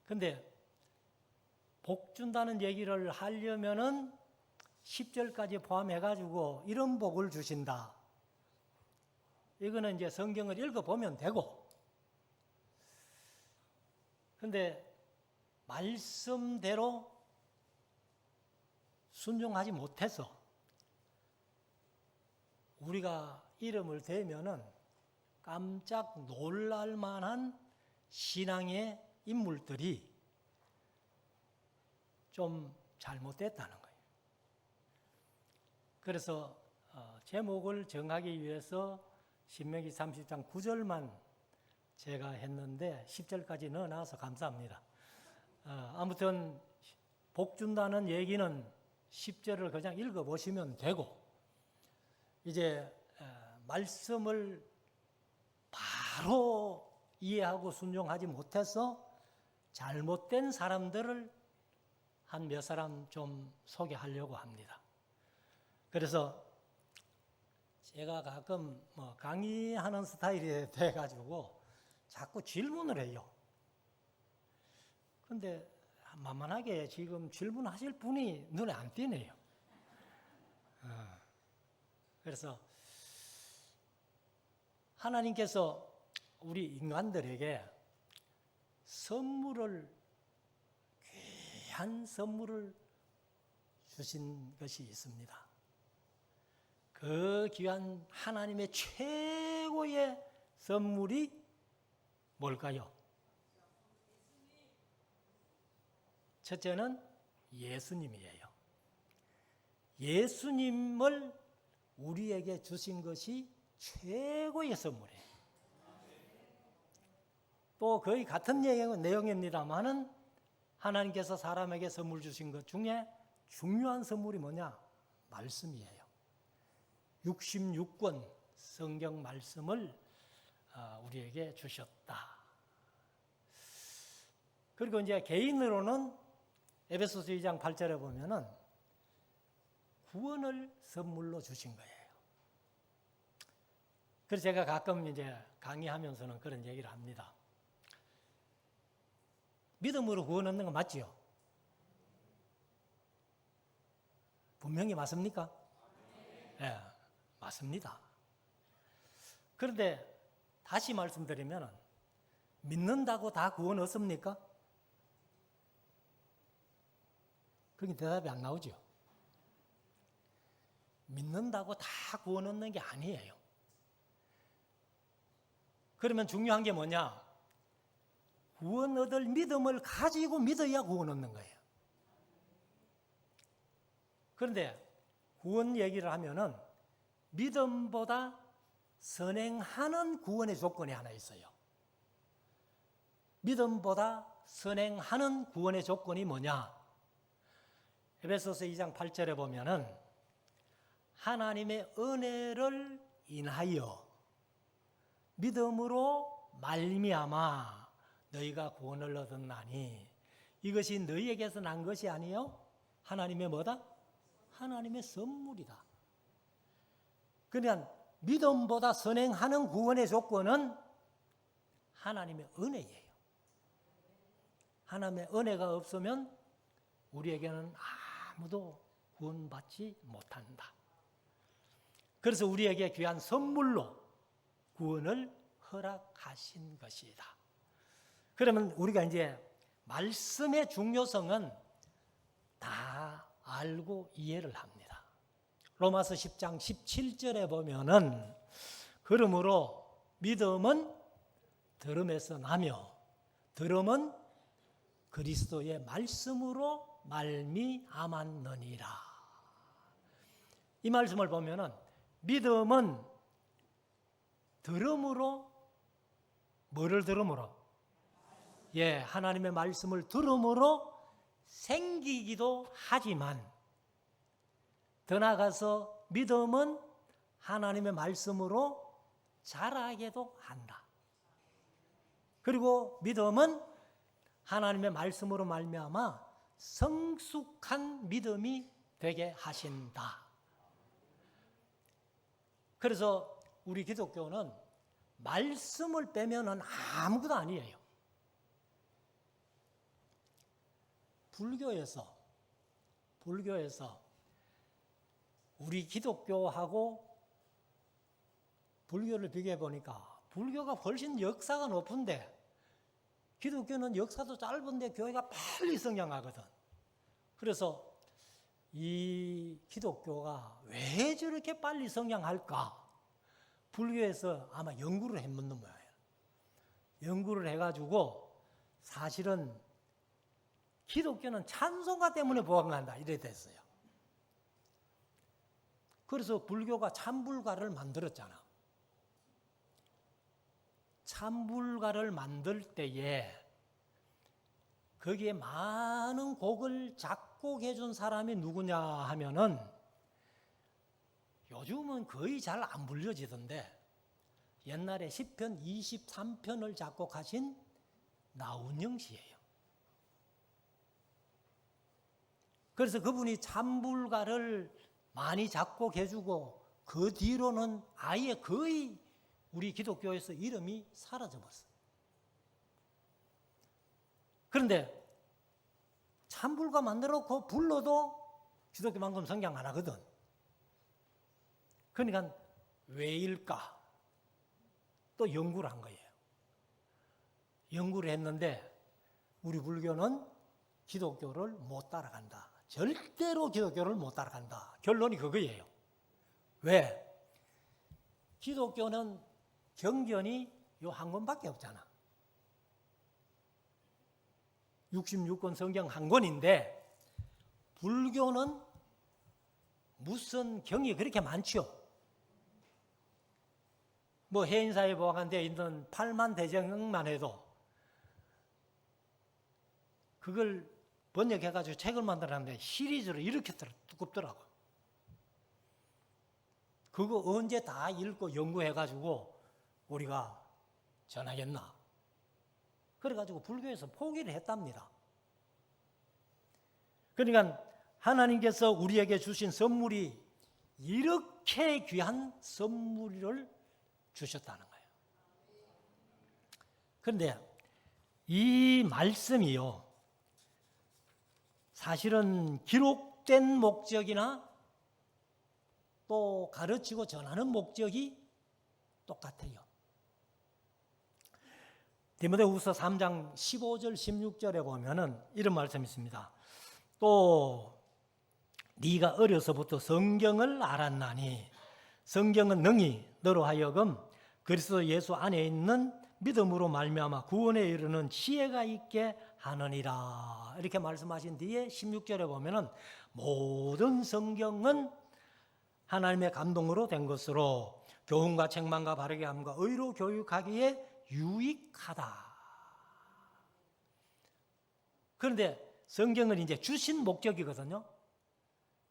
근데 복 준다는 얘기를 하려면은 10절까지 포함해가지고 이런 복을 주신다. 이거는 이제 성경을 읽어보면 되고, 근데 말씀대로 순종하지 못해서 우리가 이름을 대면은 깜짝 놀랄 만한 신앙의 인물들이 좀 잘못됐다는 거예요. 그래서 제목을 정하기 위해서 신명기 30장 9절만 제가 했는데 10절까지 넣어놔서 감사합니다. 아무튼 복 준다는 얘기는 10절을 그냥 읽어보시면 되고, 이제 말씀을 바로 이해하고 순종하지 못해서 잘못된 사람들을 한 몇 사람 좀 소개하려고 합니다. 그래서 제가 가끔 강의하는 스타일이 돼가지고 자꾸 질문을 해요. 근데 만만하게 지금 질문하실 분이 눈에 안 띄네요. 그래서 하나님께서 우리 인간들에게 귀한 선물을 주신 것이 있습니다. 그 귀한 하나님의 최고의 선물이 뭘까요? 첫째는 예수님이에요. 예수님을 우리에게 주신 것이 최고의 선물이에요. 또 거의 같은 내용입니다만은 하나님께서 사람에게 선물 주신 것 중에 중요한 선물이 뭐냐? 말씀이에요. 66권 성경 말씀을 우리에게 주셨다. 그리고 이제 개인으로는 에베소서 2장 8절에 보면은 구원을 선물로 주신 거예요. 그래서 제가 가끔 이제 강의하면서는 그런 얘기를 합니다. 믿음으로 구원 얻는 거 맞지요? 분명히 맞습니까? 네, 맞습니다. 그런데 다시 말씀드리면 믿는다고 다 구원 얻습니까? 그게 대답이 안 나오죠. 믿는다고 다 구원 얻는 게 아니에요. 그러면 중요한 게 뭐냐? 구원 얻을 믿음을 가지고 믿어야 구원 얻는 거예요. 그런데 구원 얘기를 하면은 믿음보다 선행하는 구원의 조건이 하나 있어요. 믿음보다 선행하는 구원의 조건이 뭐냐? 에베소서 2장 8절에 보면은 하나님의 은혜를 인하여 믿음으로 말미암아 너희가 구원을 얻었나니 이것이 너희에게서 난 것이 아니요 하나님의 뭐다? 하나님의 선물이다. 그러니까 믿음보다 선행하는 구원의 조건은 하나님의 은혜예요. 하나님의 은혜가 없으면 우리에게는 아무도 구원받지 못한다. 그래서 우리에게 귀한 선물로 구원을 허락하신 것이다. 그러면 우리가 이제 말씀의 중요성은 다 알고 이해를 합니다. 로마서 10장 17절에 보면은 그러므로 믿음은 들음에서 나며 들음은 그리스도의 말씀으로 말미암았느니라. 이 말씀을 보면은 믿음은 들음으로 뭐를 들음으로? 하나님의 말씀을 들음으로 생기기도 하지만 더 나아가서 믿음은 하나님의 말씀으로 자라게도 한다. 그리고 믿음은 하나님의 말씀으로 말미암아 성숙한 믿음이 되게 하신다. 그래서 우리 기독교는 말씀을 빼면은 아무것도 아니에요. 불교에서 우리 기독교하고 불교를 비교해 보니까 불교가 훨씬 역사가 높은데 기독교는 역사도 짧은데 교회가 빨리 성장하거든. 그래서 이 기독교가 왜 저렇게 빨리 성장할까? 불교에서 아마 연구를 해묻는 모양이에요. 연구를 해가지고 사실은 기독교는 찬송가 때문에 부흥한다 이래 됐어요. 그래서 불교가 참불가를 만들었잖아. 참불가를 만들 때에 거기에 많은 곡을 작곡해 준 사람이 누구냐 하면은 요즘은 거의 잘 안 불려지던데 옛날에 시편 23편을 작곡하신 나운영 씨예요. 그래서 그분이 참불가를 많이 작곡해 주고 그 뒤로는 아예 거의 우리 기독교에서 이름이 사라져 버렸어요. 그런데 참불가 만들어 놓고 불러도 기독교만큼 성장 안 하거든. 그러니까 왜일까? 또 연구를 한 거예요. 연구를 했는데 우리 불교는 기독교를 못 따라간다. 절대로 기독교를 못 따라간다. 결론이 그거예요. 왜? 기독교는 경전이 요 한 권밖에 없잖아. 66권 성경 한 권인데 불교는 무슨 경이 그렇게 많죠. 뭐 해인사에 보관되어 있는 8만 대장경만 해도 그걸 번역해가지고 책을 만들었는데 시리즈로 이렇게 두껍더라고요. 그거 언제 다 읽고 연구해가지고 우리가 전하겠나? 그래가지고 불교에서 포기를 했답니다. 그러니까 하나님께서 우리에게 주신 선물이 이렇게 귀한 선물을 주셨다는 거예요. 그런데 이 말씀이요, 사실은 기록된 목적이나 또 가르치고 전하는 목적이 똑같아요. 디모데후서 3장 15절 16절에 보면은 이런 말씀이 있습니다. 또 네가 어려서부터 성경을 알았나니 성경은 능히 너로 하여금 그리스도 예수 안에 있는 믿음으로 말미암아 구원에 이르는 지혜가 있게 하느니라. 이렇게 말씀하신 뒤에 16절에 보면은 모든 성경은 하나님의 감동으로 된 것으로 교훈과 책망과 바르게 함과 의로 교육하기에 유익하다. 그런데 성경은 이제 주신 목적이거든요.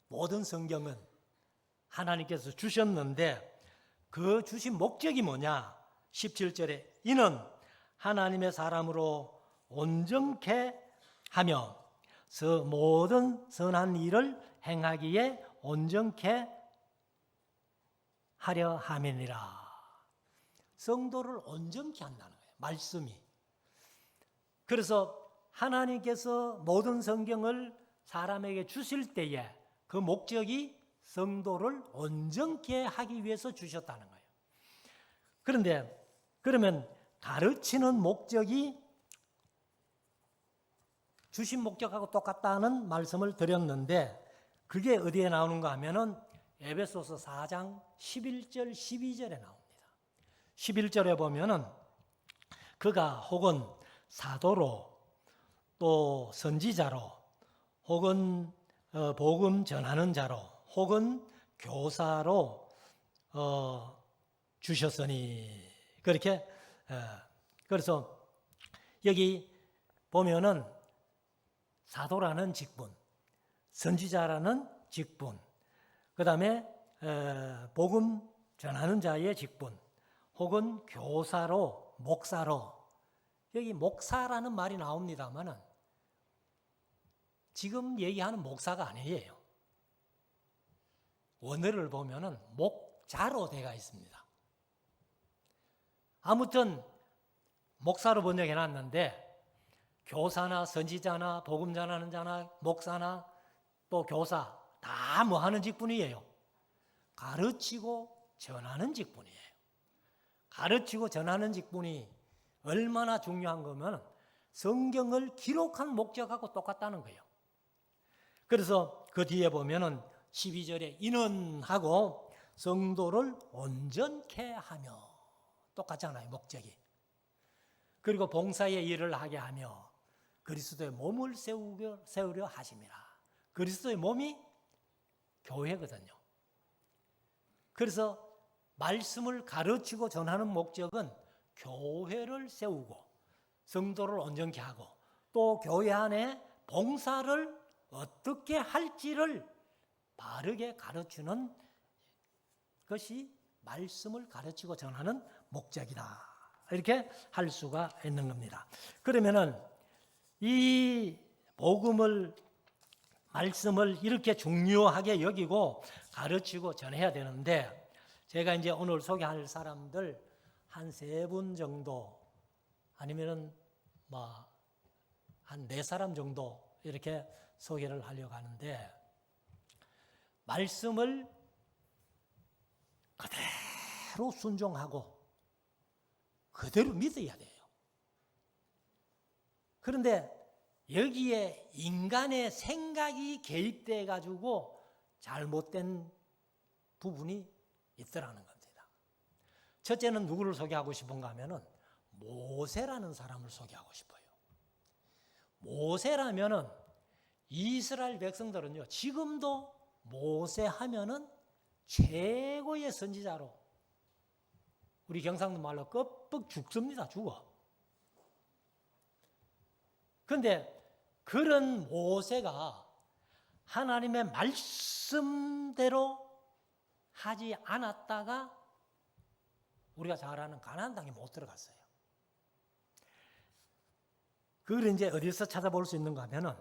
모든 성경은 하나님께서 주셨는데 그 주신 목적이 뭐냐? 17절에 이는 하나님의 사람으로 온전케 하며 모든 선한 일을 행하기에 온전케 하려 함이니라. 성도를 온전케 한다는 거예요. 말씀이. 그래서 하나님께서 모든 성경을 사람에게 주실 때에 그 목적이 성도를 온전케 하기 위해서 주셨다는 거예요. 그런데 그러면 가르치는 목적이 주신 목적하고 똑같다는 말씀을 드렸는데 그게 어디에 나오는가 하면은 에베소서 4장 11절 12절에 나옵니다. 11절에 보면은 그가 혹은 사도로 또 선지자로 혹은 복음 전하는 자로 혹은 교사로 주셨으니 그렇게 그래서 여기 보면은 사도라는 직분, 선지자라는 직분, 그 다음에 복음 전하는 자의 직분, 혹은 교사로, 목사로, 여기 목사라는 말이 나옵니다만은 지금 얘기하는 목사가 아니에요. 원어를 보면은 목자로 되어 있습니다. 아무튼 목사로 번역해 놨는데 교사나 선지자나 복음 전하는 자나 목사나 또 교사 다 뭐 하는 직분이에요? 가르치고 전하는 직분이에요. 가르치고 전하는 직분이 얼마나 중요한 거면 성경을 기록한 목적하고 똑같다는 거예요. 그래서 그 뒤에 보면은 12절에 이는 하고 성도를 온전케 하며 똑같잖아요, 목적이. 그리고 봉사의 일을 하게 하며 그리스도의 몸을 세우려 하심이라. 그리스도의 몸이 교회거든요. 그래서 말씀을 가르치고 전하는 목적은 교회를 세우고 성도를 온전케 하고 또 교회 안에 봉사를 어떻게 할지를 바르게 가르치는 것이 말씀을 가르치고 전하는 목적이다. 이렇게 할 수가 있는 겁니다. 그러면은 이 복음을 말씀을 이렇게 중요하게 여기고 가르치고 전해야 되는데 제가 이제 오늘 소개할 사람들 한 3분 정도 아니면은 뭐 한 4사람 정도 이렇게 소개를 하려고 하는데 말씀을 그대로 순종하고 그대로 믿어야 돼요. 그런데 여기에 인간의 생각이 개입돼 가지고 잘못된 부분이 있더라는 겁니다. 첫째는 누구를 소개하고 싶은가 하면은 모세라는 사람을 소개하고 싶어요. 모세라면은 이스라엘 백성들은요, 지금도 모세 하면은 최고의 선지자로 우리 경상도 말로 껍벅 죽습니다. 죽어. 그런데 그런 모세가 하나님의 말씀대로 하지 않았다가 우리가 잘 아는 가나안 땅에 못 들어갔어요. 그걸 이제 어디서 찾아볼 수 있는가 하면은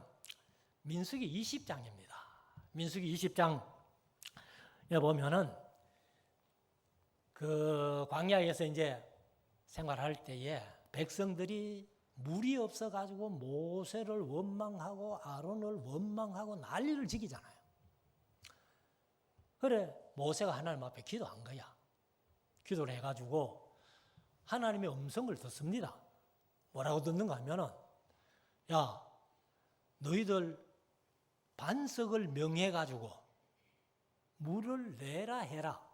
민수기 20장입니다. 민수기 20장에 보면은 그 광야에서 이제 생활할 때에 백성들이 물이 없어가지고 모세를 원망하고 아론을 원망하고 난리를 지기잖아요. 그래 모세가 하나님 앞에 기도한 거야. 기도를 해가지고 하나님의 음성을 듣습니다. 뭐라고 듣는가 하면은 야 너희들 반석을 명해가지고 물을 내라 해라.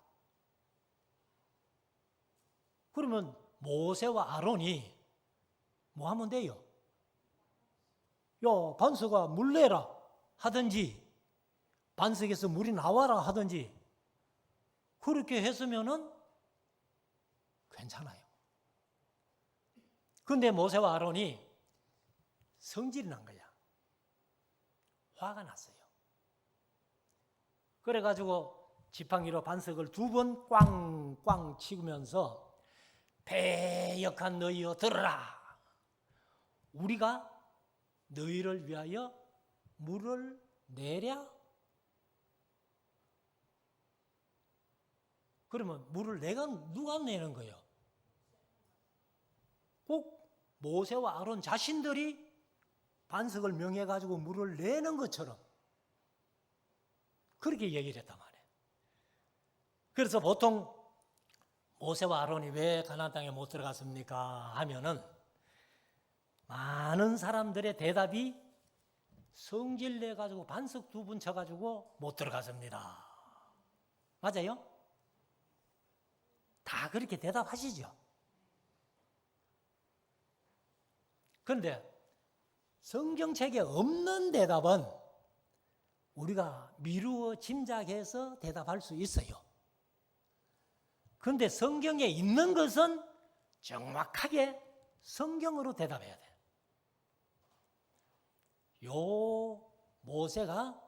그러면 모세와 아론이 뭐 하면 돼요? 야 반석아 물 내라 하든지 반석에서 물이 나와라 하든지 그렇게 했으면은 괜찮아요. 그런데 모세와 아론이 성질이 난 거야. 화가 났어요. 그래가지고 지팡이로 반석을 2번 꽝꽝 치면서 패역한 너희여 들으라. 우리가 너희를 위하여 물을 내랴? 그러면 물을 누가 내는 거예요? 꼭 모세와 아론 자신들이 반석을 명해가지고 물을 내는 것처럼 그렇게 얘기를 했단 말이에요. 그래서 보통 모세와 아론이 왜 가나안 땅에 못 들어갔습니까? 하면은 많은 사람들의 대답이 성질 내가지고 반석 2번 쳐가지고 못 들어갔습니다. 맞아요? 다 그렇게 대답하시죠. 그런데 성경책에 없는 대답은 우리가 미루어 짐작해서 대답할 수 있어요. 그런데 성경에 있는 것은 정확하게 성경으로 대답해야 돼요. 요 모세가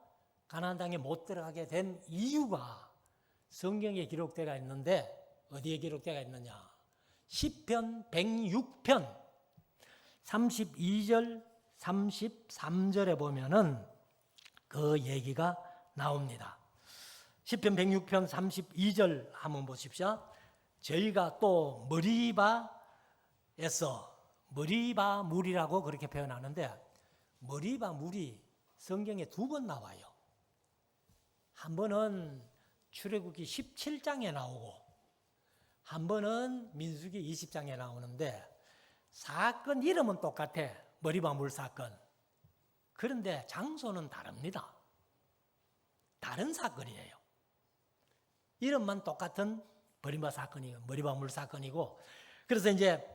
가나안 땅에 못 들어가게 된 이유가 성경에 기록되어 있는데 어디에 기록되어 있느냐? 시편 106편 32절 33절에 보면은 그 얘기가 나옵니다. 시편 106편 32절 한번 보십시오. 저희가 또 머리바에서 머리바 물이라고 그렇게 표현하는데 머리바 물이 성경에 2번 나와요. 한 번은 출애굽기 17장에 나오고 한 번은 민수기 20장에 나오는데 사건 이름은 똑같아. 머리바 물 사건. 그런데 장소는 다릅니다. 다른 사건이에요. 이름만 똑같은 머리바 물 사건이고 그래서 이제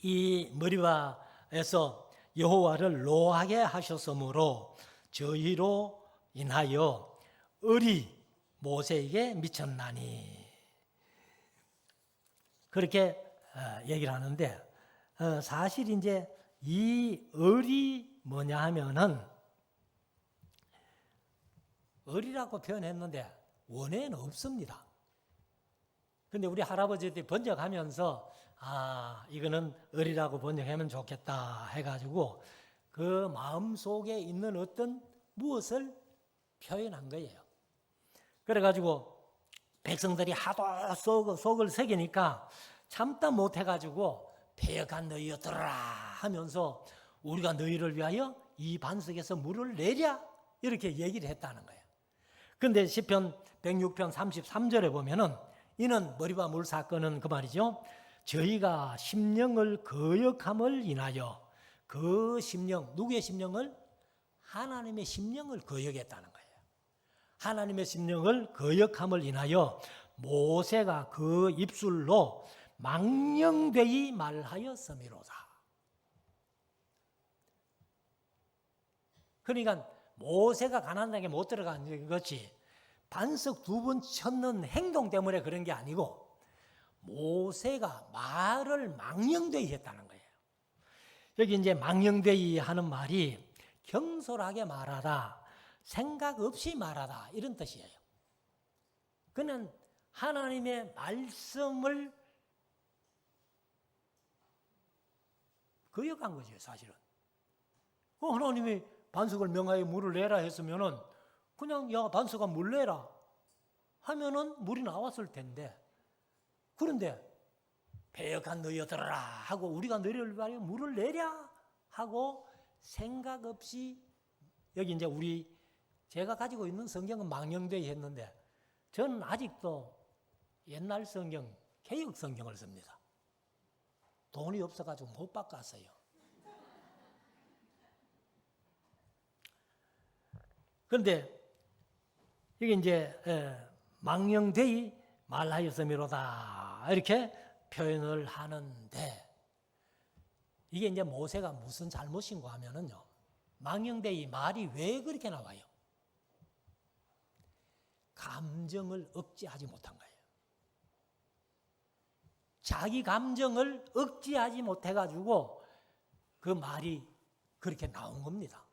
이 머리바에서 여호와를 노하게 하셨으므로 저희로 인하여 을이 모세에게 미쳤나니 그렇게 얘기를 하는데 사실 이제 이 을이 뭐냐 하면은 을이라고 표현했는데 원어에는 없습니다. 근데 우리 할아버지들이 번역하면서 이거는 을이라고 번역하면 좋겠다 해가지고 그 마음 속에 있는 어떤 무엇을 표현한 거예요. 그래가지고 백성들이 하도 속을 새기니까 참다 못해가지고 패역한 너희였더라 하면서 우리가 너희를 위하여 이 반석에서 물을 내랴 이렇게 얘기를 했다는 거예요. 근데 시편 106편 33절에 보면은 이는 머리바 물 사건은 그 말이죠. 저희가 심령을 거역함을 인하여 그 심령, 누구의 심령을? 하나님의 심령을 거역했다는 거예요. 하나님의 심령을 거역함을 인하여 모세가 그 입술로 망령되이 말하였음이로다. 그러니까 모세가 가나안 땅에 못 들어간 것이 반석 2번 쳤는 행동 때문에 그런 게 아니고 모세가 말을 망령되이 했다는 거예요. 여기 이제 망령되이 하는 말이 경솔하게 말하다, 생각 없이 말하다 이런 뜻이에요. 그는 하나님의 말씀을 거역한 거죠, 사실은. 하나님이 반석을 명하여 물을 내라 했으면은 그냥 야 반석아 물 내라 하면은 물이 나왔을 텐데 그런데 패역한 너희들아 하고 우리가 너희를 위하여 물을 내랴 하고 생각 없이 여기 이제 제가 가지고 있는 성경은 망령되이 했는데 저는 아직도 옛날 성경 개역 성경을 씁니다. 돈이 없어가지고 못 바꿨어요. 그런데 이게 이제 망령되이 말하였음이로다 이렇게 표현을 하는데 이게 이제 모세가 무슨 잘못인고 하면은요 망령되이 말이 왜 그렇게 나와요? 감정을 억제하지 못한 거예요. 자기 감정을 억제하지 못해가지고 그 말이 그렇게 나온 겁니다.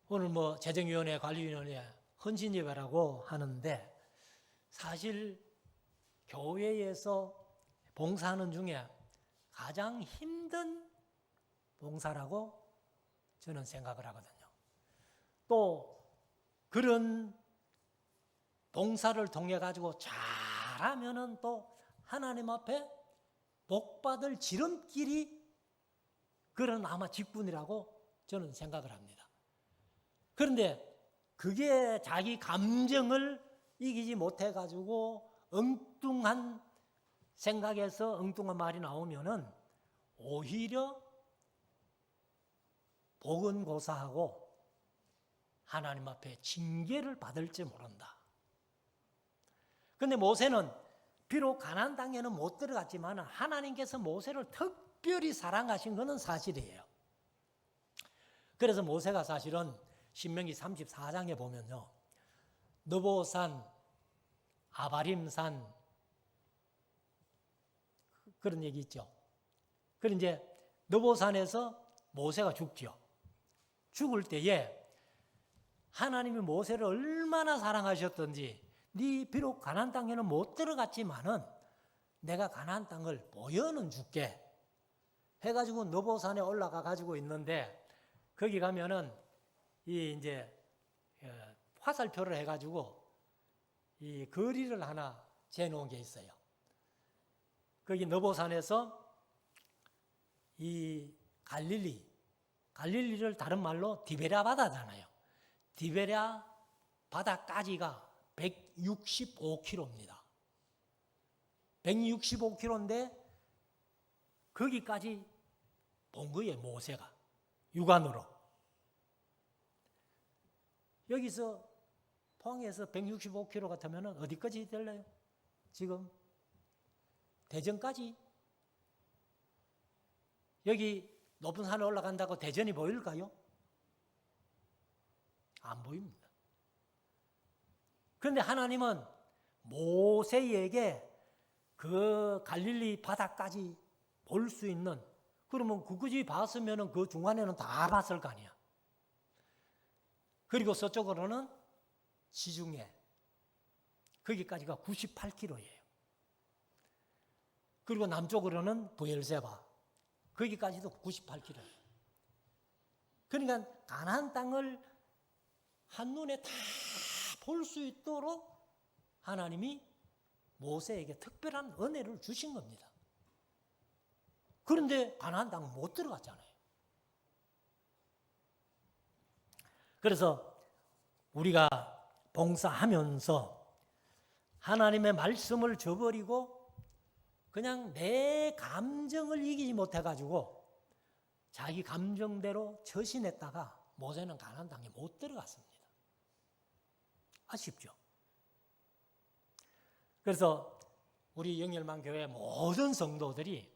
오늘 재정위원회, 관리위원회 헌신예배라고 하는데 사실 교회에서 봉사하는 중에 가장 힘든 봉사라고 저는 생각을 하거든요. 또 그런 봉사를 통해 가지고 잘하면은 또 하나님 앞에 복받을 지름길이 그런 아마 직분이라고 저는 생각을 합니다. 그런데 그게 자기 감정을 이기지 못해가지고 엉뚱한 생각에서 엉뚱한 말이 나오면은 오히려 복은 고사하고 하나님 앞에 징계를 받을지 모른다. 그런데 모세는 비록 가나안 땅에는 못 들어갔지만 하나님께서 모세를 특별히 사랑하신 것은 사실이에요. 그래서 모세가 사실은 신명기 34장에 보면요. 느보산, 아바림산 그런 얘기 있죠. 그런데 이제 느보산에서 모세가 죽죠. 죽을 때에 하나님이 모세를 얼마나 사랑하셨던지 네 비록 가나안 땅에는 못 들어갔지만은 내가 가나안 땅을 보여는 줄게 해가지고 느보산에 올라가 가지고 있는데 거기 가면은 이 이제 화살표를 해가지고 이 거리를 하나 재놓은 게 있어요. 거기 느보산에서 이 갈릴리를 다른 말로 디베랴 바다잖아요. 디베랴 바다까지가 165km입니다. 165km인데 거기까지 본 거예요, 모세가. 육안으로. 여기서 포항에서 165km 같으면 어디까지 될래요? 지금 대전까지? 여기 높은 산에 올라간다고 대전이 보일까요? 안 보입니다. 그런데 하나님은 모세에게 그 갈릴리 바다까지 볼 수 있는, 그러면 그까지 봤으면 그 중간에는 다 봤을 거 아니야. 그리고 서쪽으로는 지중해, 거기까지가 98km예요. 그리고 남쪽으로는 브엘세바, 거기까지도 98km예요. 그러니까 가나안 땅을 한눈에 다 볼 수 있도록 하나님이 모세에게 특별한 은혜를 주신 겁니다. 그런데 가나안 땅은 못 들어갔잖아요. 그래서 우리가 봉사하면서 하나님의 말씀을 저버리고 그냥 내 감정을 이기지 못해가지고 자기 감정대로 처신했다가 모세는 가나안 땅에 못 들어갔습니다. 아쉽죠? 그래서 우리 영열만 교회 모든 성도들이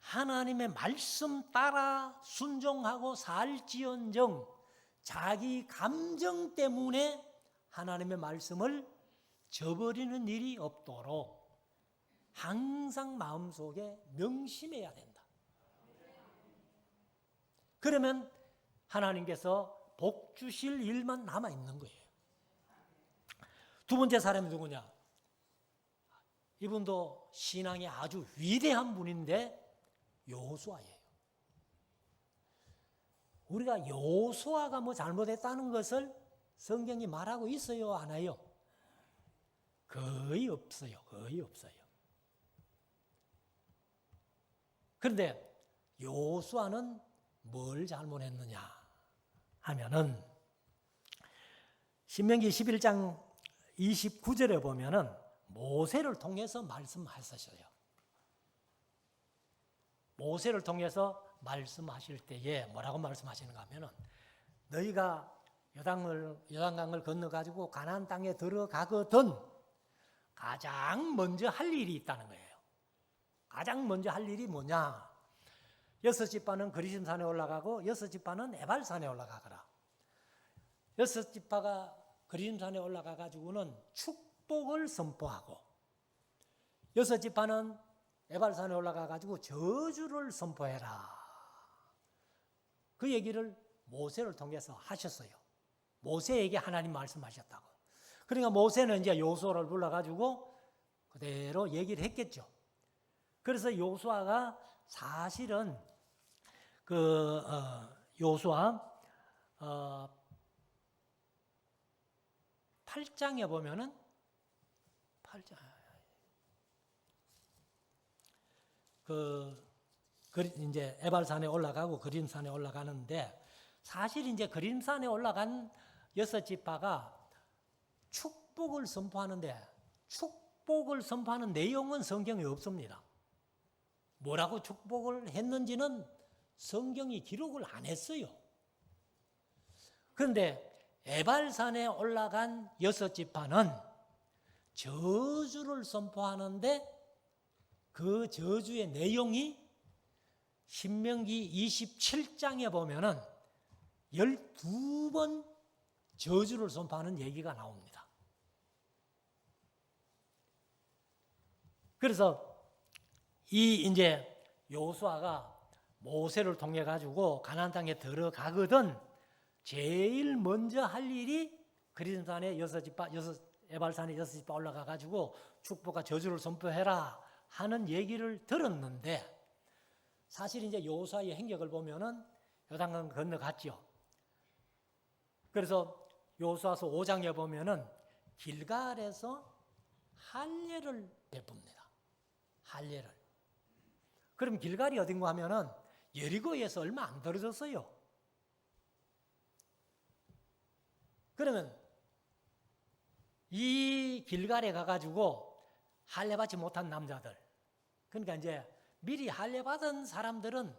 하나님의 말씀 따라 순종하고 살지언정 자기 감정 때문에 하나님의 말씀을 저버리는 일이 없도록 항상 마음속에 명심해야 된다. 그러면 하나님께서 복 주실 일만 남아있는 거예요. 두 번째 사람이 누구냐? 이분도 신앙이 아주 위대한 분인데 여호수아예요. 우리가 여호수아가 뭐 잘못했다는 것을 성경이 말하고 있어요, 안 해요? 거의 없어요. 거의 없어요. 그런데 여호수아는 뭘 잘못했느냐 하면은 신명기 11장 29절에 보면은 모세를 통해서 말씀하셨어요. 모세를 통해서 말씀하실 때에 뭐라고 말씀하시는가 하면은 너희가 요단강을 건너가지고 가나안 땅에 들어가거든 가장 먼저 할 일이 있다는 거예요. 가장 먼저 할 일이 뭐냐? 6지파는 그리심산에 올라가고 6지파는 에발산에 올라가거라. 6지파가 그리심산에 올라가가지고는 축복을 선포하고 6지파는 에발산에 올라가가지고 저주를 선포해라. 그 얘기를 모세를 통해서 하셨어요. 모세에게 하나님 말씀하셨다고. 그러니까 모세는 이제 여호수아를 불러가지고 그대로 얘기를 했겠죠. 그래서 여호수아가 사실은 여호수아 8장에 보면은 8장 이제 에발산에 올라가고 그림산에 올라가는데 사실 이제 그림산에 올라간 6지파가 축복을 선포하는데 축복을 선포하는 내용은 성경에 없습니다. 뭐라고 축복을 했는지는 성경이 기록을 안 했어요. 그런데 에발산에 올라간 6지파는 저주를 선포하는데 그 저주의 내용이 신명기 27장에 보면은 12번 저주를 선포하는 얘기가 나옵니다. 그래서 이제 여호수아가 모세를 통해 가지고 가나안 땅에 들어가거든 제일 먼저 할 일이 그리심산에 에발산에 6지파 올라가 가지고 축복과 저주를 선포해라 하는 얘기를 들었는데 사실 이제 여호수아의 행적을 보면은 요단강 건너갔죠. 그래서 여호수아서 5장에 보면은 길갈에서 할례를 베풉니다. 할례를. 그럼 길갈이 어딘가 하면은 여리고에서 얼마 안 떨어졌어요. 그러면 이 길갈에 가가지고 할례 받지 못한 남자들, 그러니까 이제 미리 할례 받은 사람들은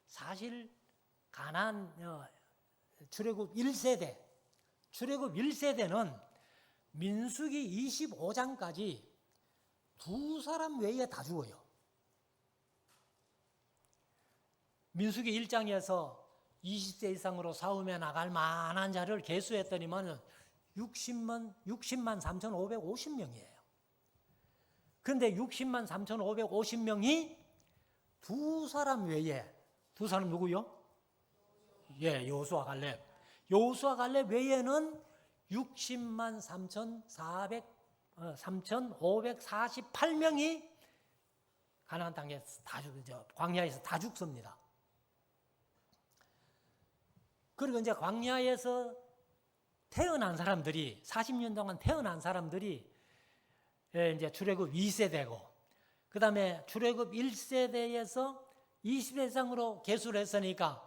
사실 가나안 출애굽 1세대, 출애굽 1세대는 민수기 25장까지 두 사람 외에 다 죽어요. 민수기 1장에서 20세 이상으로 싸움에 나갈 만한 자를 계수했더니만 60만 3,550명이에요. 그런데 60만 3,550명이 두 사람 외에, 두 사람 누구요? 예, 여호수아 갈렙. 여호수아 갈렙 외에는 60만 3,548명이 가나안 땅에 광야에서 다 죽습니다. 그리고 이제 광야에서 태어난 사람들이 40년 동안 태어난 사람들이 이제 출애굽 2세대고, 그 다음에 출애굽 1세대에서 20세 이상으로 계수를 했으니까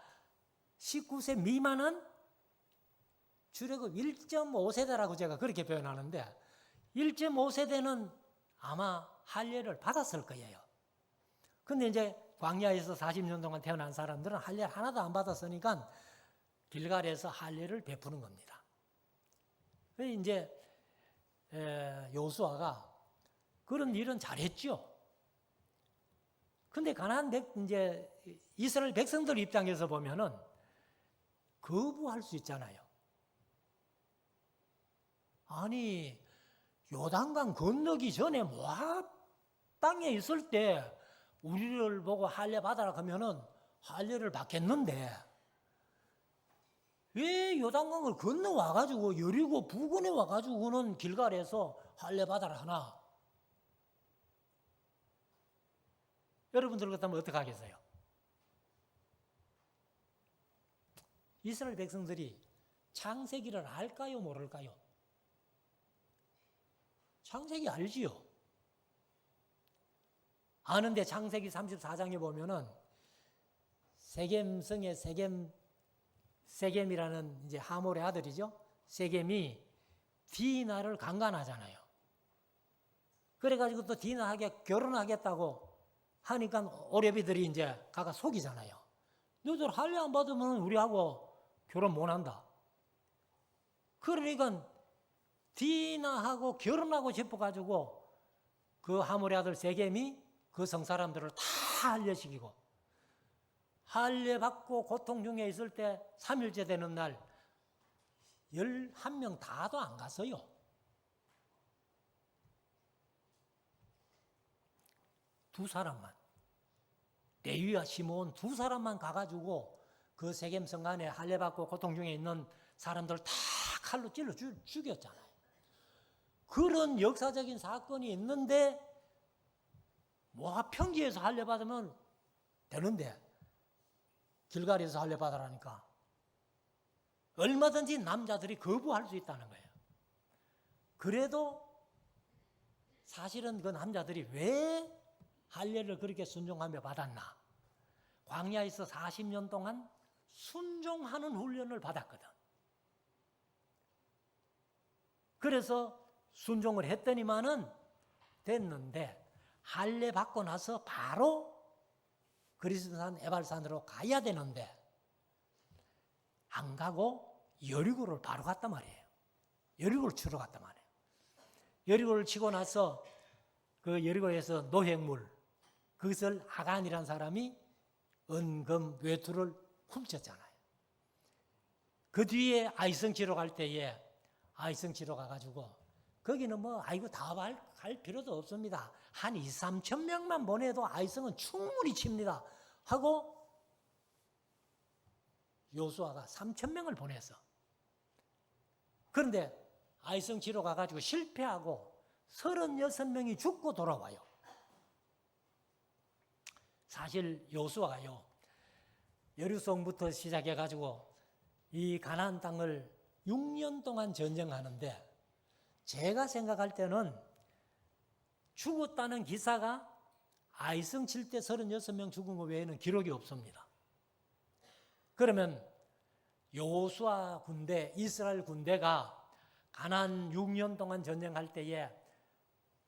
19세 미만은 출애굽 1.5세대라고 제가 그렇게 표현하는데, 1.5세대는 아마 할례를 받았을 거예요. 근데 이제 광야에서 40년 동안 태어난 사람들은 할례 하나도 안 받았으니까 길갈에서 할례를 베푸는 겁니다. 그래서 이제 여호수아가 그런 일은 잘했죠. 근데 가나안 이제 이스라엘 백성들 입장에서 보면은 거부할 수 있잖아요. 아니, 요단강 건너기 전에 모압 땅에 있을 때 우리를 보고 할례 받아라 하면은 할례를 받겠는데 왜 요단강을 건너와가지고 여리고 부근에 와가지고는 길갈에서 할례 받아라 하나? 여러분들 같으면 어떻게 하겠어요? 이스라엘 백성들이 창세기를 알까요, 모를까요? 창세기 알지요. 아는데 창세기 34장에 보면은 세겜성의 세겜이라는 이제 하몰의 아들이죠. 세겜이 디나를 강간하잖아요. 그래가지고 또 디나하게 결혼하겠다고 하니까 오레비들이 이제 가가 속이잖아요. 너희들 할례 안 받으면 우리하고 결혼 못 한다. 그러니까 디나하고 결혼하고 싶어가지고 그 하몰의 아들 세겜이 그 성사람들을 다 할례시키고, 할례 받고 고통 중에 있을 때 3일째 되는 날 11명 다도 안 갔어요. 두 사람만, 레위와 시므온 두 사람만 가가지고 그 세겜 성안에 할례 받고 고통 중에 있는 사람들 다 칼로 찔러 죽였잖아요. 그런 역사적인 사건이 있는데 모압 평지에서 할례 받으면 되는데 길갈에서 할례 받으라니까 얼마든지 남자들이 거부할 수 있다는 거예요. 그래도 사실은 그 남자들이 왜 할례를 그렇게 순종하며 받았나? 광야에서 40년 동안 순종하는 훈련을 받았거든. 그래서 순종을 했더니만은 됐는데 할례 받고 나서 바로 그리스도산 에발산으로 가야 되는데 안 가고 여리고를 바로 갔단 말이에요. 여리고를 치러 갔단 말이에요. 여리고를 치고 나서 그 여리고에서 노획물, 그것을 아간이라는 사람이 은금 외투를 훔쳤잖아요. 그 뒤에 아이성 치러 갈 때에 아이성 치러 가가지고 거기는 뭐 아이고 다 갈 필요도 없습니다. 한 2, 3천 명만 보내도 아이성은 충분히 칩니다. 하고 여호수아가 3천 명을 보냈어. 그런데 아이성 치러 가가지고 실패하고 36명이 죽고 돌아와요. 사실 여호수아가요, 여리고성부터 시작해가지고 이 가나안 땅을 6년 동안 전쟁하는데 제가 생각할 때는 죽었다는 기사가 아이성 칠 때 36명 죽은 것 외에는 기록이 없습니다. 그러면 여호수아 군대, 이스라엘 군대가 가나안 6년 동안 전쟁할 때에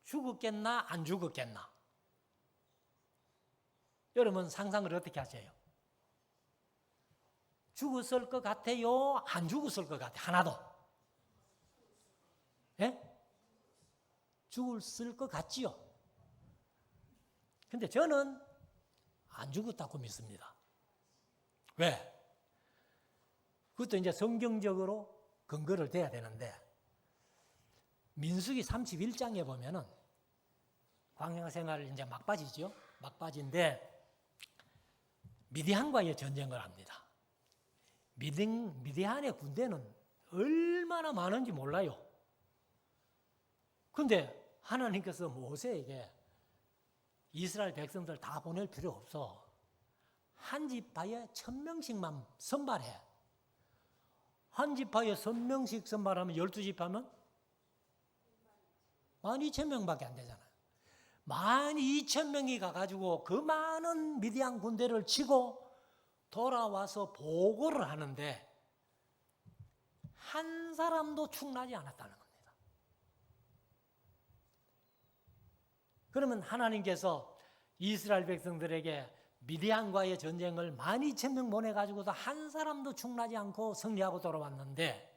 죽었겠나 안 죽었겠나? 여러분 상상을 어떻게 하세요? 죽었을 것 같아요? 안 죽었을 것 같아요? 하나도? 예? 죽었을 것 같지요? 근데 저는 안 죽었다고 믿습니다. 왜? 그것도 이제 성경적으로 근거를 대야 되는데, 민수기 31장에 보면은 광야 생활 이제 막바지죠. 막바지인데 미디안과의 전쟁을 합니다. 미디안의 군대는 얼마나 많은지 몰라요. 근데 하나님께서 모세에게 이스라엘 백성들 다 보낼 필요 없어. 한 지파에 1000명씩만 선발해. 한 지파에 1000명씩 선발하면 12지파면 12,000명밖에 안 되잖아요. 12,000명이 가가지고 그 많은 미디안 군대를 치고 돌아와서 보고를 하는데 한 사람도 충나지 않았다는 겁니다. 그러면 하나님께서 이스라엘 백성들에게 미디안과의 전쟁을 12,000명 보내가지고도 한 사람도 충나지 않고 승리하고 돌아왔는데,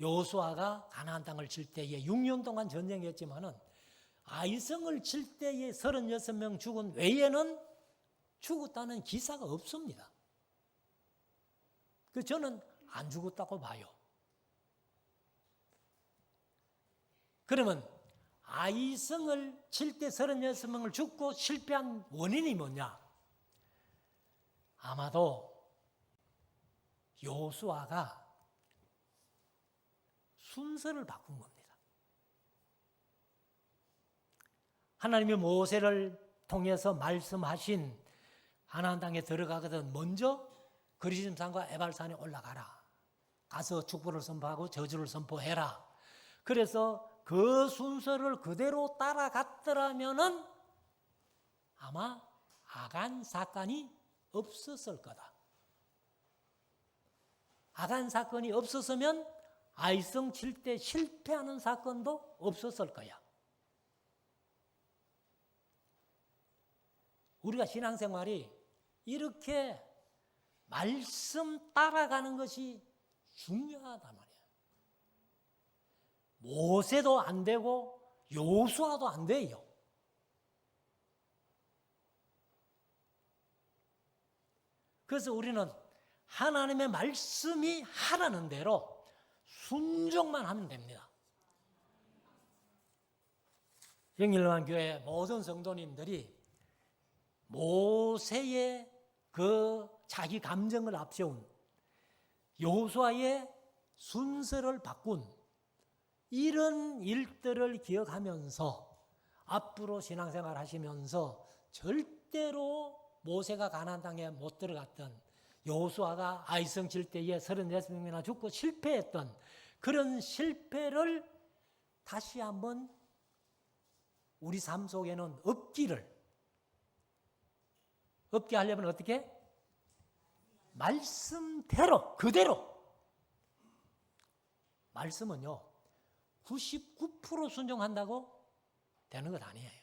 여호수아가 가나안 땅을 칠 때에 6년 동안 전쟁했지만은 아이성을 칠 때에 36명 죽은 외에는 죽었다는 기사가 없습니다. 그 저는 안 죽었다고 봐요. 그러면 아이성을 칠 때 36명을 죽고 실패한 원인이 뭐냐? 아마도 여호수아가 순서를 바꾼 겁니다. 하나님이 모세를 통해서 말씀하신 가나안 땅에 들어가거든 먼저 그리심산과 에발산에 올라가라. 가서 축복을 선포하고 저주를 선포해라. 그래서 그 순서를 그대로 따라갔더라면은 아마 아간 사건이 없었을 거다. 아간 사건이 없었으면 아이성 칠 때 실패하는 사건도 없었을 거야. 우리가 신앙생활이 이렇게 말씀 따라가는 것이 중요하단 말이야. 모세도 안 되고 여호수아도 안 돼요. 그래서 우리는 하나님의 말씀이 하라는 대로 순종만 하면 됩니다. 영일만 교회 모든 성도님들이 모세의 그 자기 감정을 앞세운 여호수아의 순서를 바꾼 이런 일들을 기억하면서 앞으로 신앙생활 하시면서 절대로 모세가 가나안 땅에 못 들어갔던, 여호수아가 아이성 칠 때에 36명이나 죽고 실패했던 그런 실패를 다시 한번 우리 삶 속에는 없게 하려면 어떻게? 말씀대로, 그대로. 말씀은요 99% 순종한다고 되는 것 아니에요.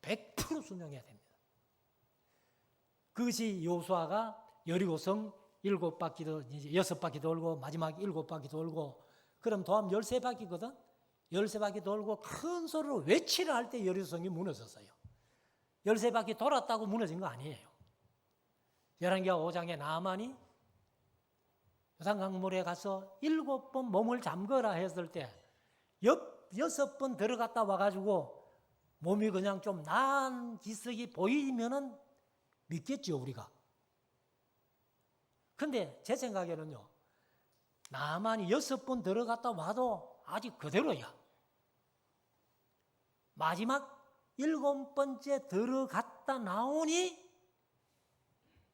100% 순종해야 됩니다. 그것이 여호수아가 여리고성 7바퀴도 이제 6바퀴 돌고 마지막 7바퀴 돌고, 그럼 도합 13바퀴거든. 13바퀴 돌고 큰 소리로 외치려 할 때 여리고성이 무너졌어요. 13바퀴 돌았다고 무너진 거 아니에요. 열왕기하 5장에 나아만이 요단강물에 가서 7번 몸을 잠그라 했을 때 6번 들어갔다 와가지고 몸이 그냥 좀 나은 기색이 보이면은 믿겠죠, 우리가. 근데 제 생각에는요, 나만이 6번 들어갔다 와도 아직 그대로야. 마지막 7번째 들어갔다 나오니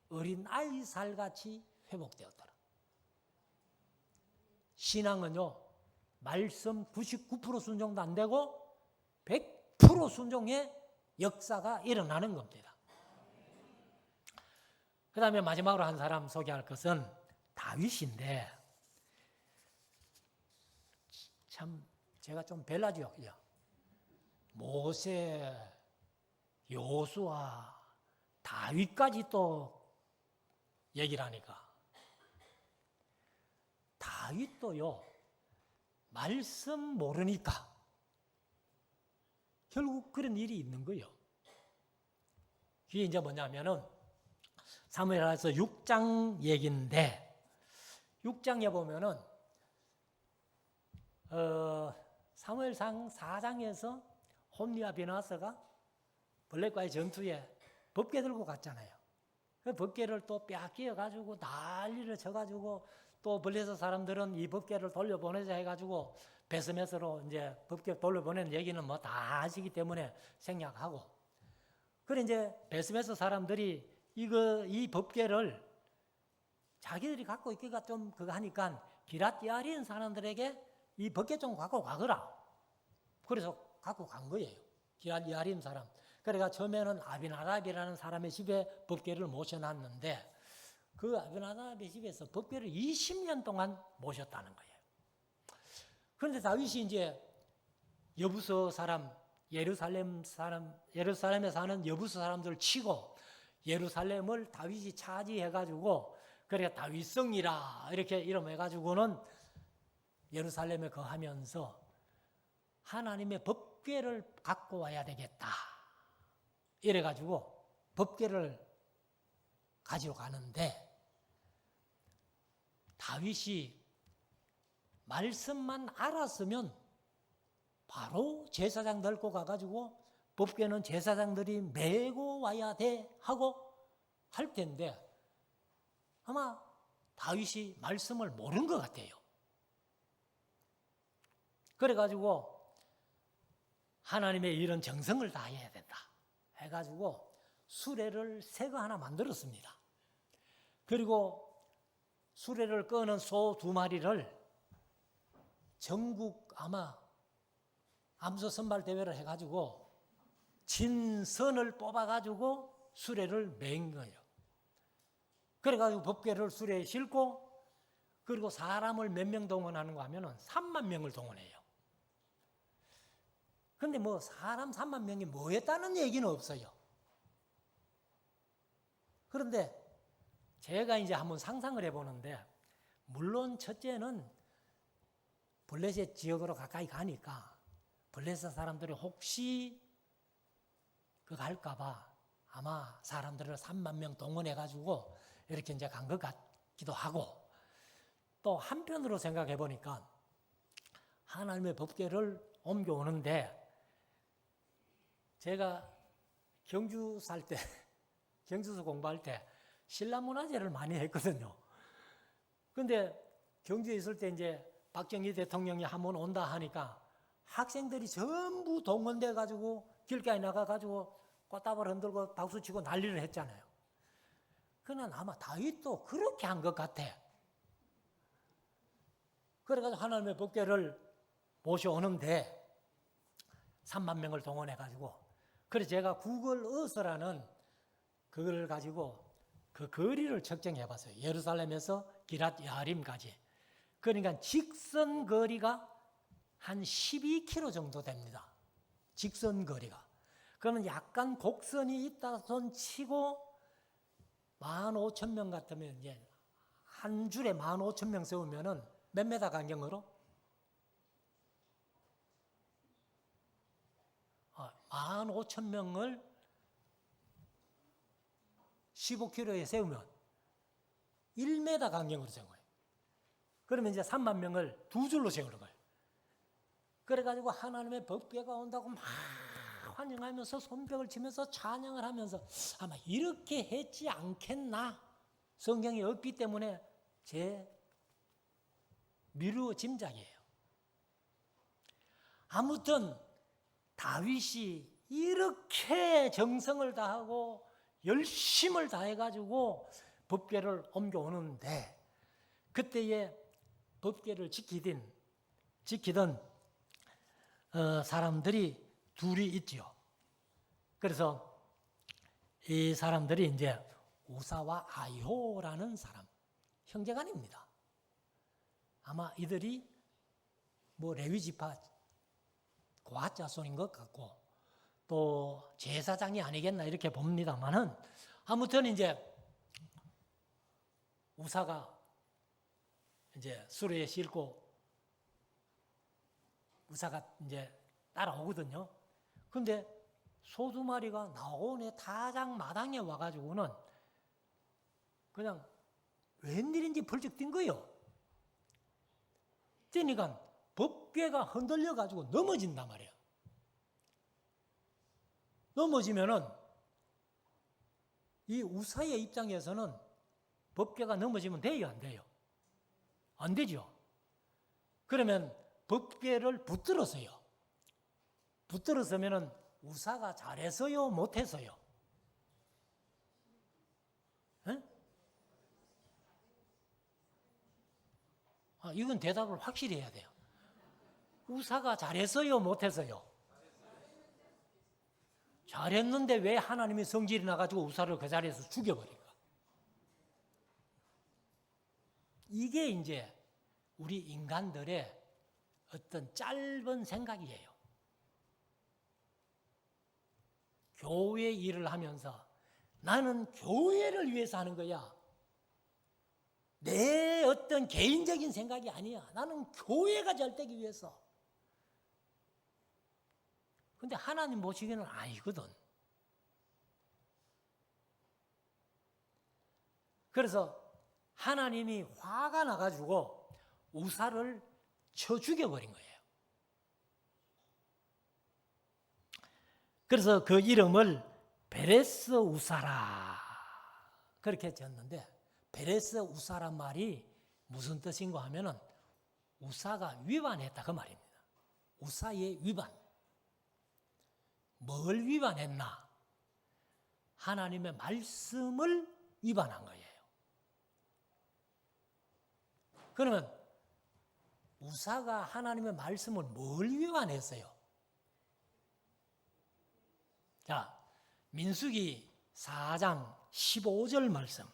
어린 아이 살같이 회복되었더라. 신앙은요, 말씀 99% 순종도 안 되고 100% 순종해 역사가 일어나는 겁니다. 그 다음에 마지막으로 한 사람 소개할 것은 다윗인데, 참 제가 좀 별나죠. 모세, 여호수아, 다윗까지 또 얘기를 하니까, 다윗도요 말씀 모르니까 결국 그런 일이 있는 거예요. 그게 이제 뭐냐면은 사무엘하에서 6장 얘기인데, 6장에 보면은 사무엘상 4장에서 홈리와 비나스가 블랙과의 전투에 법궤 들고 갔잖아요. 그 법궤를 또 빼앗겨 가지고 난리를 쳐가지고, 또 블레셋 사람들은 이 법궤를 돌려보내자 해가지고 베스메스로 이제 법궤 돌려보내는 얘기는 뭐 다 아시기 때문에 생략하고, 그래 이제 베스메스 사람들이 이 법궤를 자기들이 갖고 있기가 좀 그거 하니까 기랏 야린 사람들에게 이 법궤 좀 갖고 가거라. 그래서 갖고 간 거예요. 기랏 야린 사람. 그러니까 처음에는 아비나답이라는 사람의 집에 법궤를 모셔놨는데, 그 아비나답의 집에서 법궤를 20년 동안 모셨다는 거예요. 그런데 다윗이 이제 여부서 사람, 예루살렘에 사는 여부서 사람들을 치고 예루살렘을 다윗이 차지해가지고, 그래 다윗성이라 이렇게 이름해가지고는 예루살렘에 거하면서 하나님의 법궤를 갖고 와야 되겠다. 이래가지고 법궤를 가지러 가는데, 다윗이 말씀만 알았으면 바로 제사장 들고 가가지고 법궤는 제사장들이 메고 와야 돼 하고 할 텐데, 아마 다윗이 말씀을 모른 것 같아요. 그래가지고 하나님의 이런 정성을 다해야 된다 해가지고 수레를 새 거 하나 만들었습니다. 그리고 수레를 끄는 소 2마리를 전국 아마 암소 선발 대회를 해가지고 진선을 뽑아가지고 수레를 맨 거예요. 그래가지고 법궤를 수레에 싣고, 그리고 사람을 몇 명 동원하는 거 하면은 3만 명을 동원해요. 근데 뭐 사람 3만 명이 뭐 했다는 얘기는 없어요. 그런데 제가 이제 한번 상상을 해보는데, 물론 첫째는 블레셋 지역으로 가까이 가니까 블레셋 사람들이 혹시 그 갈까봐 아마 사람들을 3만 명 동원해가지고 이렇게 이제 간 것 같기도 하고, 또 한편으로 생각해 보니까 하나님의 법궤를 옮겨오는데, 제가 경주 살 때, 경주서 공부할 때 신라문화제를 많이 했거든요. 근데 경주에 있을 때 이제 박정희 대통령이 한번 온다 하니까 학생들이 전부 동원돼 가지고 길가에 나가 가지고 꽃다발 흔들고 박수치고 난리를 했잖아요. 그러나 아마 다윗도 그렇게 한 것 같아. 그래가지고 하나님의 법궤를 모셔오는데 3만 명을 동원해 가지고, 그래서 제가 구글 어스라는 그걸 가지고 그 거리를 측정해 봤어요. 예루살렘에서 기랏 야림까지. 그러니까 직선 거리가 한 12km 정도 됩니다. 직선 거리가. 그러면 약간 곡선이 있다 손 치고 15,000명 같으면 이제 한 줄에 15,000명 세우면은 몇 메다 간격으로? 15,000명을 15km에 세우면 1m 간격으로 세운 거예요. 그러면 이제 3만 명을 2줄로 세우는 거예요. 그래가지고 하나님의 법궤가 온다고 막 환영하면서 손뼉을 치면서 찬양을 하면서 아마 이렇게 했지 않겠나? 성경이 없기 때문에 제 미루어 짐작이에요. 아무튼 다윗이 이렇게 정성을 다하고 열심을 다해가지고 법궤를 옮겨오는데, 그때에 법궤를 지키던 사람들이 둘이 있지요. 그래서 이 사람들이 이제 우사와 아효라는 사람, 형제간입니다. 아마 이들이 뭐 레위 지파 고핫 자손인 것 같고 또 제사장이 아니겠나 이렇게 봅니다만은 아무튼 이제 우사가 이제 수레에 싣고 우사가 이제 따라오거든요. 근데 소 두 마리가 나온의 타작 마당에 와가지고는 그냥 웬일인지 벌쩍 뛴 거예요. 뛰니까 법궤가 흔들려가지고 넘어진단 말이에요. 넘어지면은 이 우사의 입장에서는 법궤가 넘어지면 돼요, 안 돼요? 안 되죠. 그러면 법궤를 붙들었어요. 붙들었으면은 우사가 잘했어요, 못했어요? 에? 이건 대답을 확실히 해야 돼요. 우사가 잘했어요, 못했어요? 잘했는데 왜 하나님이 성질이 나가지고 우사를 그 자리에서 죽여버릴까? 이게 이제 우리 인간들의 어떤 짧은 생각이에요. 교회 일을 하면서 나는 교회를 위해서 하는 거야. 내 어떤 개인적인 생각이 아니야. 나는 교회가 잘 되기 위해서. 근데 하나님 보시기에는 아니거든. 그래서 하나님이 화가 나가지고 우사를 쳐 죽여버린 거예요. 그래서 그 이름을 베레스 우사라 그렇게 지었는데, 베레스 우사란 말이 무슨 뜻인가 하면은 우사가 위반했다 그 말입니다. 우사의 위반. 뭘 위반했나? 하나님의 말씀을 위반한 거예요. 그러면 우사가 하나님의 말씀을 뭘 위반했어요? 자, 민수기 4장 15절 말씀.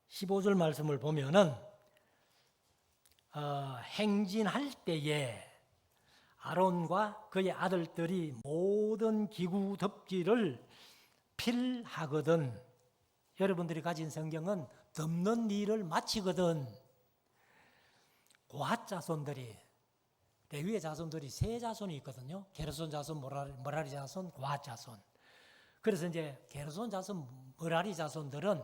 15절 말씀을 보면은 행진할 때에 아론과 그의 아들들이 모든 기구 덮기를 필하거든. 여러분들이 가진 성경은 덮는 일을 마치거든. 고핫 자손들이, 레위의 자손들이 세 자손이 있거든요. 게르손 자손, 머라리 자손, 고핫 자손. 그래서 이제 게르손 자손, 머라리 자손들은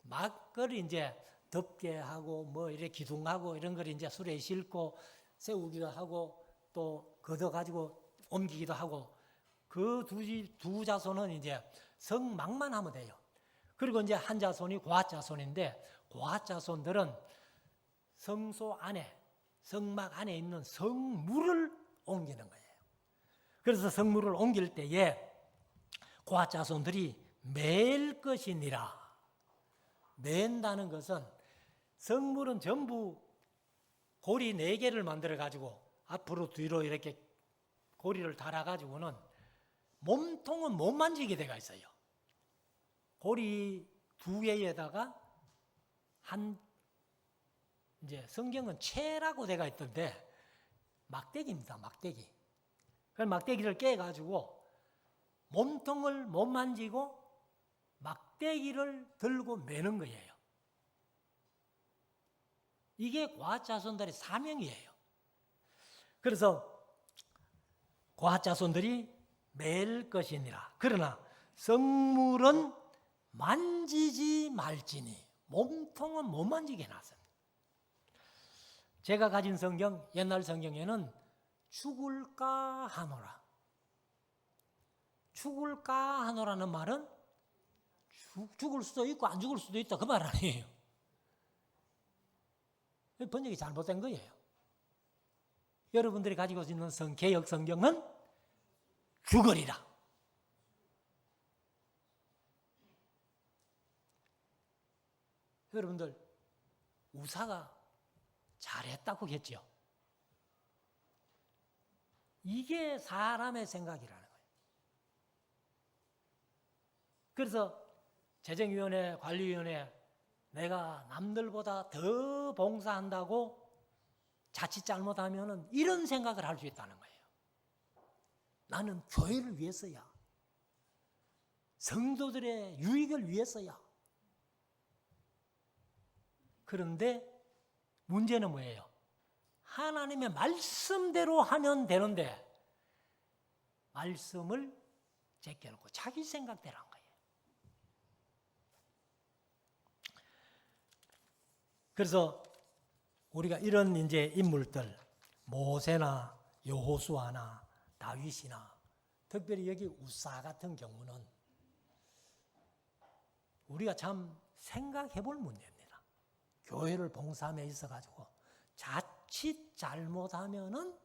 막을 이제 덮게 하고 뭐 이렇게 기둥하고 이런 걸 이제 수레에 싣고 세우기도 하고 또 걷어가지고 옮기기도 하고, 그 두 자손은 이제 성막만 하면 돼요. 그리고 이제 한 자손이 고핫 자손인데, 고핫 자손들은 성소 안에, 성막 안에 있는 성물을 옮기는 거예요. 그래서 성물을 옮길 때에 고핫 자손들이 맬 것이니라. 맨다는 것은, 성물은 전부 고리 4개를 만들어 가지고 앞으로 뒤로 이렇게 고리를 달아 가지고는 몸통은 못 만지게 돼가 있어요. 고리 2개에다가 이제 성경은 채라고 돼가 있던데 막대기입니다. 막대기. 그 막대기를 깨 가지고 몸통을 못 만지고 막대기를 들고 매는 거예요. 이게 고핫 자손들의 사명이에요. 그래서 고핫 자손들이 맬 것이니라. 그러나 성물은 만지지 말지니, 몸통은 못 만지게 놨습니다. 제가 가진 성경, 옛날 성경에는 죽을까 하노라. 죽을까 하노라는 말은 죽을 수도 있고 안 죽을 수도 있다 그 말 아니에요. 번역이 잘못된 거예요. 여러분들이 가지고 있는 개역 성경은 죽으리라. 여러분들 우사가 잘했다고 했죠. 이게 사람의 생각이라는 거예요. 그래서 재정위원회, 관리위원회 내가 남들보다 더 봉사한다고 자칫 잘못하면 이런 생각을 할 수 있다는 거예요. 나는 교회를 위해서야. 성도들의 유익을 위해서야. 그런데 문제는 뭐예요? 하나님의 말씀대로 하면 되는데 말씀을 제껴놓고 자기 생각대로 한 거예요. 그래서 우리가 이런 이제 인물들, 모세나 여호수아나 다윗이나 특별히 여기 우사 같은 경우는 우리가 참 생각해 볼 문제입니다. 교회를 봉사함에 있어 가지고 자칫 잘못하면은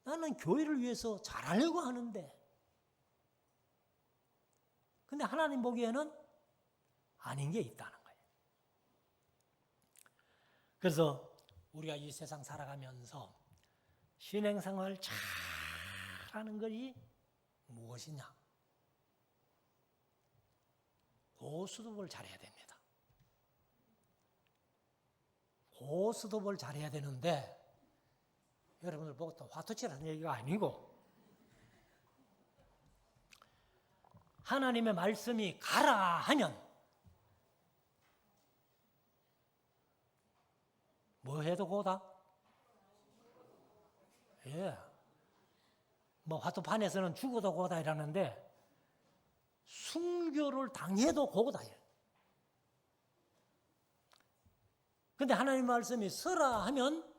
나는 교회를 위해서 잘하려고 하는데 근데 하나님 보기에는 아닌 게 있다는 거예요. 그래서 우리가 이 세상 살아가면서 신앙생활 잘하는 것이 무엇이냐? 고스톱을 잘해야 됩니다. 고스톱을 잘해야 되는데 여러분들 보고 또 화투치라는 얘기가 아니고 하나님의 말씀이 가라 하면 뭐 해도 고다? 예. 뭐 화투판에서는 죽어도 고다 이라는데 순교를 당해도 고다. 근데 하나님 말씀이 서라 하면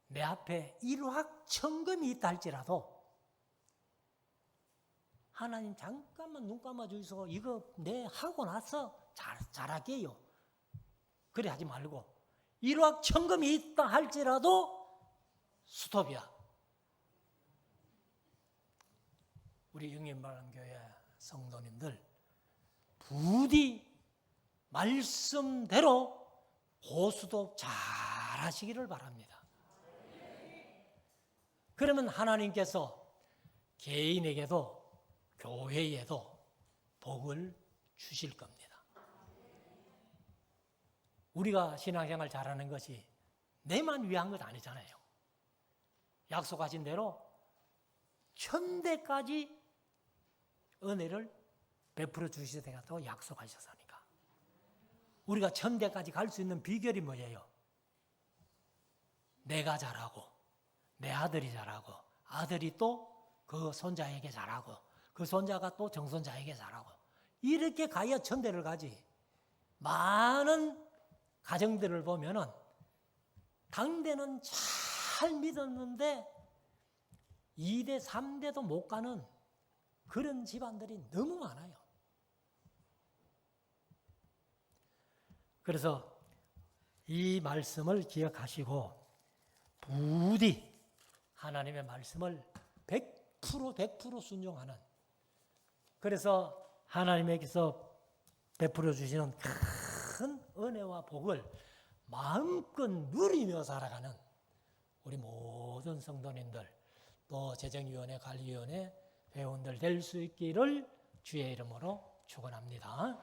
내 앞에 일확천금이 있다 할지라도 하나님 잠깐만 눈 감아 주이소. 이거 내 하고 나서 잘할게요. 그래 하지 말고 일확천금이 있다 할지라도 스톱이야. 우리 영림바람교회 성도님들 부디 말씀대로 고스톱 잘 하시기를 바랍니다. 그러면 하나님께서 개인에게도 교회에도 복을 주실 겁니다. 우리가 신앙생활 잘하는 것이 내만 위한 것 아니잖아요. 약속하신 대로 천대까지 은혜를 베풀어 주시겠다고 약속하셨으니까. 우리가 천대까지 갈 수 있는 비결이 뭐예요? 내가 잘하고 내 아들이 잘하고 아들이 또 그 손자에게 잘하고 그 손자가 또 정손자에게 잘하고 이렇게 가야 천대를 가지. 많은 가정들을 보면은 당대는 잘 믿었는데 2대, 3대도 못 가는 그런 집안들이 너무 많아요. 그래서 이 말씀을 기억하시고 부디 하나님의 말씀을 100% 순종하는, 그래서 하나님께서 베풀어 주시는 큰 은혜와 복을 마음껏 누리며 살아가는 우리 모든 성도님들, 또 재정위원회, 관리위원회 회원들 될 수 있기를 주의 이름으로 축원합니다.